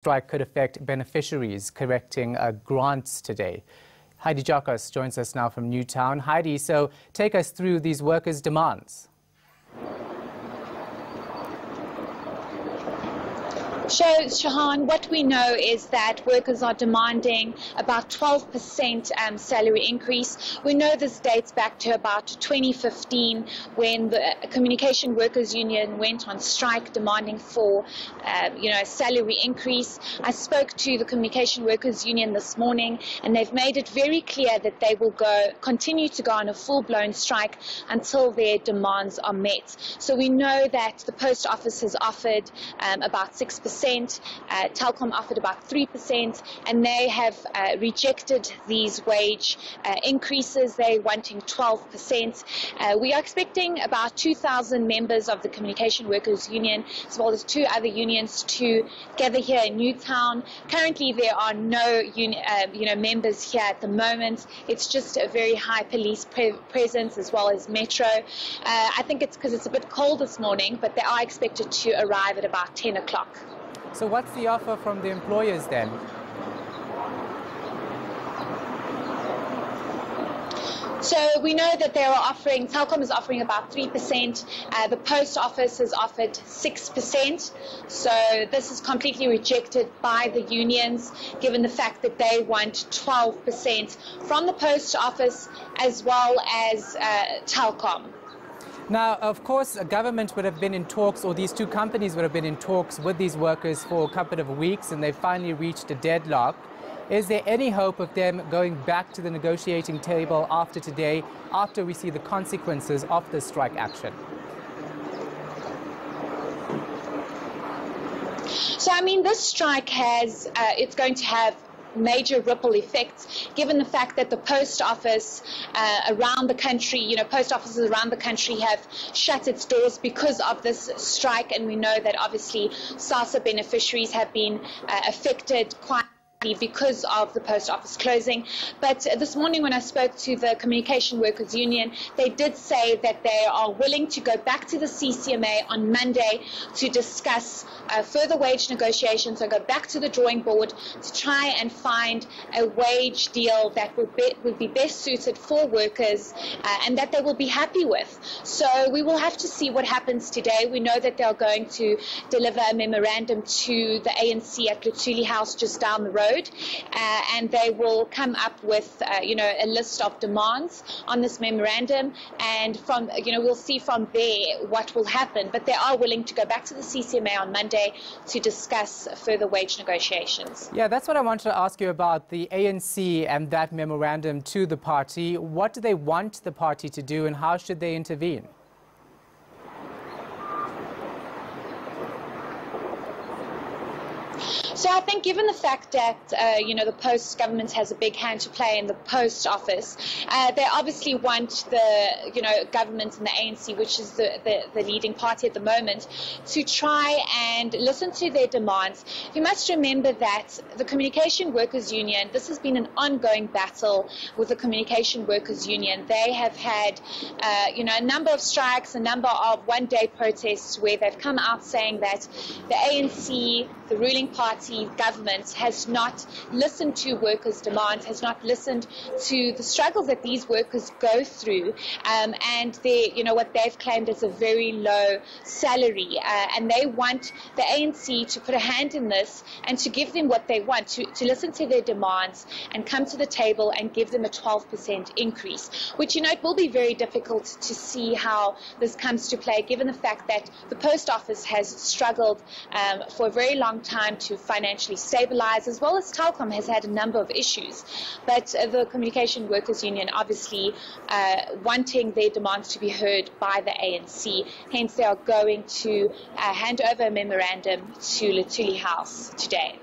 strike could affect beneficiaries collecting grants today. Heidi Giokos joins us now from Newtown. Heidi, so take us through these workers' demands. So, Shahan, what we know is that workers are demanding about 12% salary increase. We know this dates back to about 2015 when the Communication Workers Union went on strike demanding for, a salary increase. I spoke to the Communication Workers Union this morning, and they've made it very clear that they will continue to go on a full-blown strike until their demands are met. So we know that the post office has offered about 6%. Telkom offered about 3%, and they have rejected these wage increases. They're wanting 12%. We are expecting about 2,000 members of the Communication Workers Union, as well as 2 other unions, to gather here in Newtown. Currently, there are no members here at the moment. It's just a very high police presence, as well as metro. I think it's because it's a bit cold this morning, but they are expected to arrive at about 10 o'clock. So what's the offer from the employers then? So we know that Telkom is offering about 3%. The post office has offered 6%. So this is completely rejected by the unions, given the fact that they want 12% from the post office as well as Telkom. Now, of course, a government would have been in talks, or these two companies would have been in talks with these workers for a couple of weeks, and they finally reached a deadlock. Is there any hope of them going back to the negotiating table after today, after we see the consequences of the strike action? So, I mean, this strike it's going to have major ripple effects, given the fact that the post office around the country, post offices around the country have shut its doors because of this strike, and we know that obviously SASSA beneficiaries have been affected quite because of the post office closing. But this morning when I spoke to the Communication Workers Union, they did say that they are willing to go back to the CCMA on Monday to discuss further wage negotiations, and go back to the drawing board to try and find a wage deal that would be best suited for workers and that they will be happy with. So we will have to see what happens today. We know that they are going to deliver a memorandum to the ANC at Luthuli House just down the road. And they will come up with, a list of demands on this memorandum, and we'll see from there what will happen. But they are willing to go back to the CCMA on Monday to discuss further wage negotiations. Yeah, that's what I wanted to ask you about, the ANC and that memorandum to the party. What do they want the party to do, and how should they intervene? So I think, given the fact that, the post government has a big hand to play in the post office, they obviously want the, government and the ANC, which is the leading party at the moment, to try and listen to their demands. You must remember that the Communication Workers Union, this has been an ongoing battle with the Communication Workers Union. They have had, a number of strikes, a number of one-day protests where they've come out saying that the ANC, the ruling party, government, has not listened to workers' demands, has not listened to the struggles that these workers go through, and what they've claimed is a very low salary, and they want the ANC to put a hand in this and to give them what they want, to listen to their demands and come to the table and give them a 12% increase, which, it will be very difficult to see how this comes to play, given the fact that the post office has struggled for a very long time to financially stabilize, as well as Telkom has had a number of issues. But the Communication Workers Union obviously wanting their demands to be heard by the ANC. Hence, they are going to hand over a memorandum to Luthuli House today.